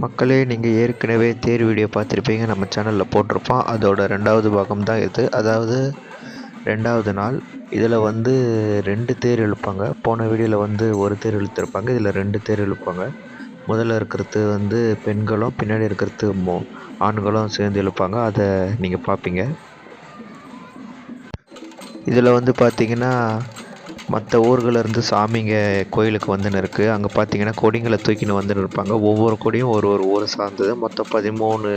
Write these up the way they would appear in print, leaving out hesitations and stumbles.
மக்களே, நீங்கள் ஏற்கனவே தேர் வீடியோ பார்த்துருப்பீங்க, நம்ம சேனலில் போட்டிருப்போம். அதோட 2வது பாகம் தான் இது. அதாவது 2வது நாள். இதில் வந்து 2 தேர் இழுப்பாங்க. போன வீடியோவில் வந்து ஒரு தேர் இழுத்துருப்பாங்க, இதில் 2 தேர் இழுப்பாங்க. முதல்ல இருக்கிறது வந்து பெண்களும், பின்னாடி இருக்கிறது ஆண்களும் சேர்ந்து இழுப்பாங்க. அதை நீங்கள் பார்ப்பீங்க. இதில் வந்து பார்த்தீங்கன்னா, மற்ற ஊர்களேருந்து சாமிங்க கோயிலுக்கு வந்துன்னு இருக்குது. அங்கே பார்த்தீங்கன்னா கொடிங்களை தூக்கின்னு வந்துன்னு இருப்பாங்க. ஒவ்வொரு கொடியும் ஒரு ஒரு ஊரை சார்ந்தது. மொத்தம் 13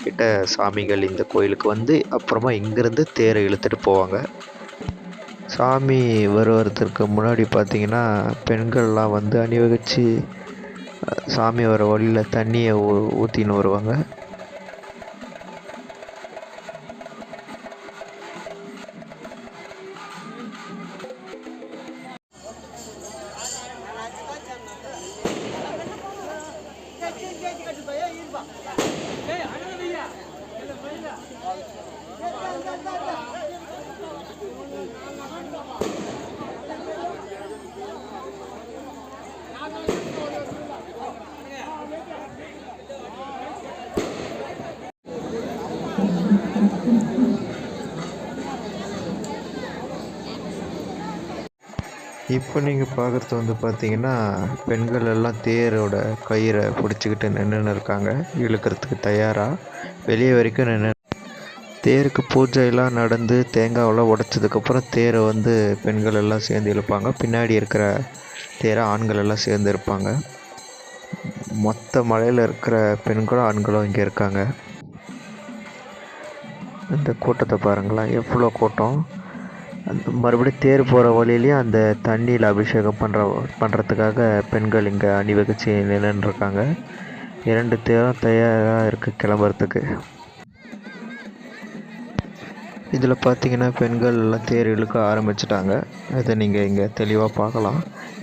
கிட்ட சாமிகள் இந்த கோயிலுக்கு வந்து அப்புறமா இங்கேருந்து தேரை இழுத்துட்டு போவாங்க. சாமி வருவதற்கு முன்னாடி பார்த்தீங்கன்னா பெண்கள்லாம் வந்து அணிவகுத்து சாமி வர வழியில் தண்ணியை ஊற்றின்னு வருவாங்க. இப்போ நீங்கள் பார்க்குறது வந்து பார்த்தீங்கன்னா, பெண்கள் எல்லாம் தேரோட கயிறை பிடிச்சிக்கிட்டு நின்றுன்னு இருக்காங்க, இழுக்கிறதுக்கு தயாராக. வெளியே வரைக்கும் நின்று தேருக்கு பூஜையெல்லாம் நடந்து தேங்காவெல்லாம் உடைச்சதுக்கப்புறம் தேரை வந்து பெண்கள் எல்லாம் சேர்ந்து இழுப்பாங்க. பின்னாடி இருக்கிற தேரை ஆண்கள் எல்லாம் சேர்ந்து இருப்பாங்க. மொத்த மலையில் இருக்கிற பெண்களும் ஆண்களும் இங்கே இருக்காங்க. இந்த கூட்டத்தை பாருங்களேன், எவ்வளோ கூட்டம். அந்த மறுபடியும் தேர் போகிற வழியிலையும் அந்த தண்ணியில் அபிஷேகம் பண்ணுறதுக்காக பெண்கள் இங்கே அணிவகுத்து நின்றுருக்காங்க. 2 தேரும் தயாராக இருக்குது கிளம்புறதுக்கு. இதில் பார்த்தீங்கன்னா பெண்கள் எல்லாம் தேர் இழுக்க ஆரம்பிச்சிட்டாங்க. இதை நீங்கள் இங்கே தெளிவாக பார்க்கலாம்.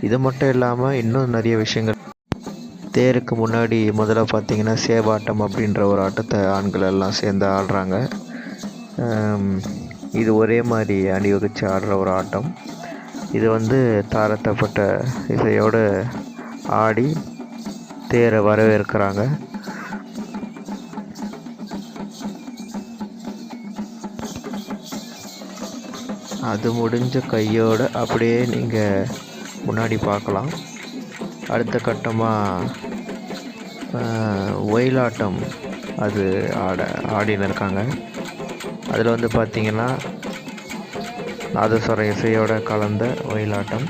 இது மட்டும் இல்லாமல் இன்னும் நிறைய விஷயங்கள். தேருக்கு முன்னாடி முதல்ல பார்த்தீங்கன்னா சேவாட்டம் அப்படின்ற ஒரு ஆட்டத்தை ஆண்கள் எல்லாம் சேர்ந்து ஆடுறாங்க. இது ஒரே மாதிரி அணிவகுத்து ஆடுற ஒரு ஆட்டம். இது வந்து தாரத்தப்பட்ட இசையோடு ஆடி தேரை வரவேற்கிறாங்க. அது முடிஞ்ச கையோடு அப்படியே நீங்கள் முன்னாடி பார்க்கலாம். அடுத்த கட்டமாக ஒயிலாட்டம் அது ஆடின்னு இருக்காங்க. அதில் வந்து பார்த்திங்கன்னா நாதஸ்வர இசையோடு கலந்த ஒயிலாட்டம்.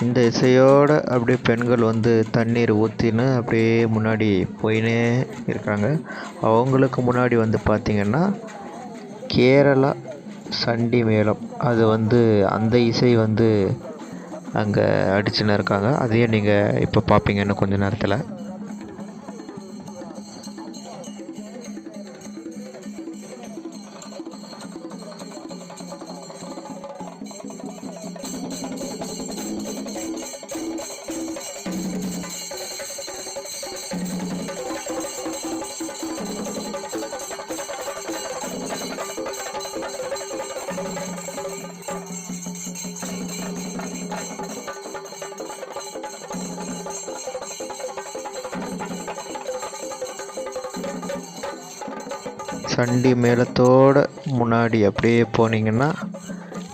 இந்த இசையோடு அப்படியே பெண்கள் வந்து தண்ணீர் ஊற்றின்னு அப்படியே முன்னாடி போயினே இருக்காங்க. அவங்களுக்கு முன்னாடி வந்து பார்த்திங்கன்னா கேரளா சண்டி மேளம், அது வந்து அந்த இசை வந்து அங்கே அடிச்சுன்னு இருக்காங்க. அதையும் நீங்கள் இப்போ பார்ப்பீங்க இன்னும் கொஞ்சம் நேரத்தில். சண்டி மேளத்தோட முன்னாடி அப்படியே போனீங்கன்னா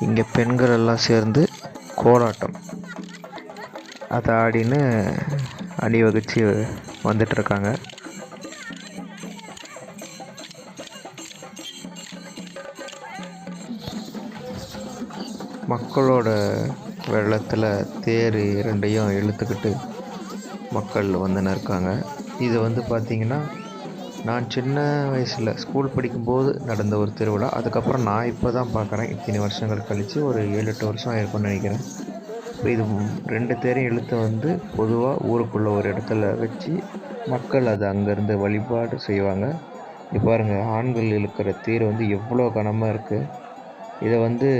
இங்கே பெண்கள் எல்லாம் சேர்ந்து கோலாட்டம் அதை ஆடின்னு அணிவகுத்து வந்துட்டுருக்காங்க. மக்களோட வெள்ளத்தில் தேர் இரண்டையும் இழுத்துக்கிட்டு மக்கள் வந்துன்னு இருக்காங்க. இது வந்து பார்த்திங்கன்னா நான் சின்ன வயசில் ஸ்கூல் படிக்கும்போது நடந்த ஒரு திருவிழா. அதுக்கப்புறம் நான் இப்போ தான் பார்க்குறேன். இத்தனை வருஷங்கள் கழித்து ஒரு 7-8 வருஷம் ஆயிருக்கும்னு நினைக்கிறேன். இப்போ இது 2 தேரையும் இழுத்து வந்து பொதுவாக ஊருக்குள்ளே ஒரு இடத்துல வச்சு மக்கள் அதை அங்கேருந்து வழிபாடு செய்வாங்க. இப்போ பாருங்கள், ஆண்கள் இழுக்கிற தேர் வந்து எவ்வளோ கனமாக இருக்குது. இதை வந்து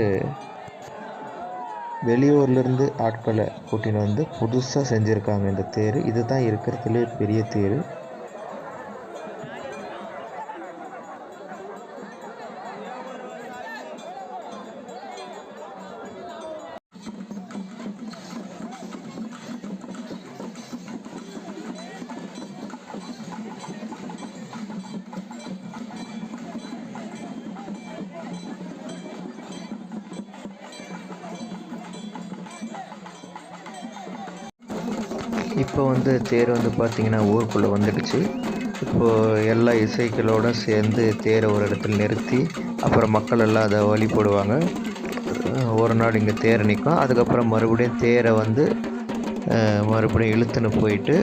வெளியூர்லேருந்து ஆட்களை கூட்டின்னு வந்து புதுசாக செஞ்சுருக்காங்க இந்த தேர். இது தான் இருக்கிறதுலே பெரிய தேர். இப்போ வந்து தேர் வந்து பார்த்திங்கன்னா ஊருக்குள்ளே வந்துடுச்சு. இப்போது எல்லா இசைகளோடு சேர்ந்து தேரை ஒரு இடத்துல நிறுத்தி அப்புறம் மக்கள் எல்லாம் அதை வழிபடுவாங்க. ஒரு நாள் இங்கே தேர் நிற்கும். அதுக்கப்புறம் மறுபடியும் தேரை வந்து மறுபடியும் இழுத்துன்னு போயிட்டு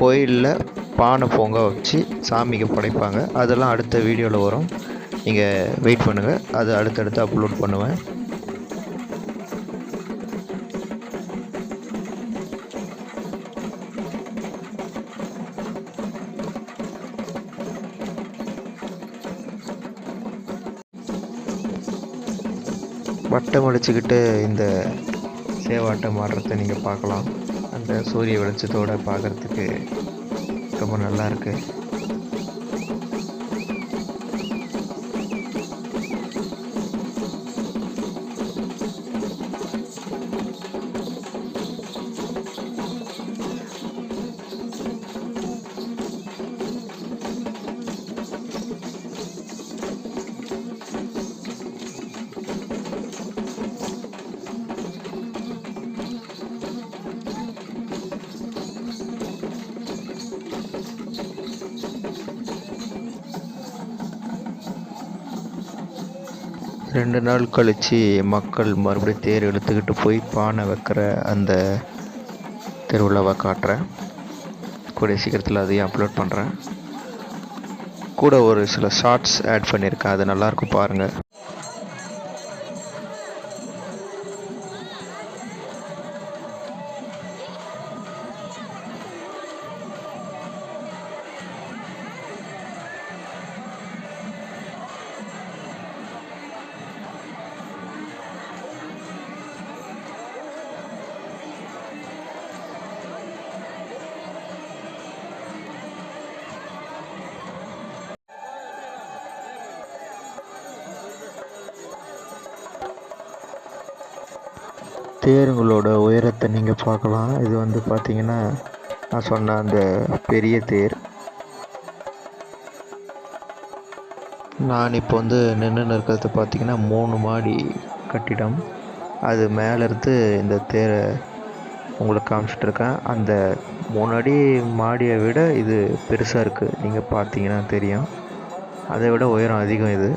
கோயிலில் பானை பொங்க வச்சு சாமிக்கு படைப்பாங்க. அதெல்லாம் அடுத்த வீடியோவில் வரும். நீங்கள் வெயிட் பண்ணுங்கள், அது அடுத்தடுத்து அப்லோட் பண்ணுவேன். வட்டம் அடிச்சுக்கிட்டு இந்த சேவாட்டம் ஆடுறத நீங்கள் பார்க்கலாம். அந்த சூரிய வெளிச்சத்தோடு பார்க்குறதுக்கு ரொம்ப நல்லாயிருக்கு. ரெண்டு நாள் கழித்து மக்கள் மறுபடியும் தேர் இழுத்துக்கிட்டு போய் பானை வைக்கிற அந்த திருவிழாவை காட்டுறேன். கூடிய சீக்கிரத்தில் அதையும் அப்லோட் பண்ணுறேன். கூட ஒரு சில ஷார்ட்ஸ் ஆட் பண்ணியிருக்கேன், அது நல்லாயிருக்கும் பாருங்கள். தேருங்களோட உயரத்தை நீங்கள் பார்க்கலாம். இது வந்து பார்த்திங்கன்னா நான் சொன்ன அந்த பெரிய தேர். நான் இப்போ வந்து நின்று இருக்கிறது பார்த்திங்கன்னா 3 மாடி கட்டிடம். அது மேலேருந்து இந்த தேரை உங்களுக்கு காமிச்சிட்ருக்கேன். அந்த 3 அடி மாடியை விட இது பெருசாக இருக்குது. நீங்கள் பார்த்தீங்கன்னா தெரியும், அதை விட உயரம் அதிகம் இது.